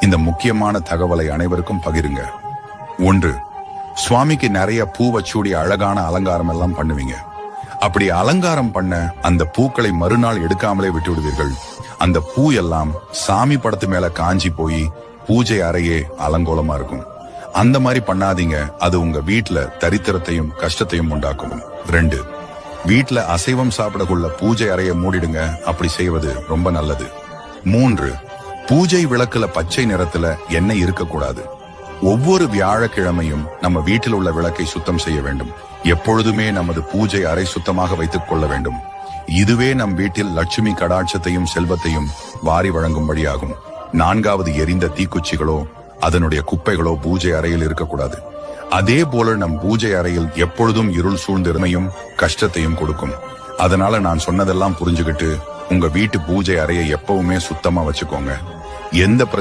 இந்த முக்கியமான தகவலை அனைவருக்கும் பகிருங்க. 1. சுவாமிக்கு நிறைய பூ வச்சூடி அழகான அலங்காரம் எல்லாம் பண்ணுவீங்க. அப்படி அலங்காரம் பண்ண அந்த பூக்களை மறுநாள் எடுக்காமலே விட்டு விடுவீர்கள். அந்த பூ எல்லாம் சாமி படத்து மேல காஞ்சி போய் பூஜை அறையே அலங்கோலமா இருக்கும். அந்த மாதிரி பண்ணாதீங்க. அது உங்க வீட்டுல தரித்திரத்தையும் கஷ்டத்தையும் உண்டாக்கும். 2. வீட்டுல அசைவம் சாப்பிடக்குள்ள பூஜை அறையை மூடிடுங்க. அப்படி செய்வது ரொம்ப நல்லது. 3. பூஜை விளக்குல பச்சை நிறத்துல எண்ணெய் இருக்கக்கூடாது. ஒவ்வொரு வியாழக்கிழமையும் நம்ம வீட்டில் உள்ள விளக்கை சுத்தம் செய்ய வேண்டும். எப்பொழுதுமே நமது பூஜை அறை சுத்தமாக வைத்துக் கொள்ள வேண்டும். இதுவே நம் வீட்டில் லட்சுமி கடாட்சத்தையும் செல்வத்தையும் வாரி வழங்கும்படியாகும். 4வது, எரிந்த தீக்குச்சிகளோ அதனுடைய குப்பைகளோ பூஜை அறையில் இருக்கக்கூடாது. அதே போல நம் பூஜை அறையில் எப்பொழுதும் இருள் சூழ்ந்திருமையும் கஷ்டத்தையும் கொடுக்கும். அதனால நான் சொன்னதெல்லாம் புரிஞ்சுகிட்டு உங்க வீட்டு பூஜை அறையை எப்பவுமே சுத்தமா வச்சுக்கோங்க. எந்த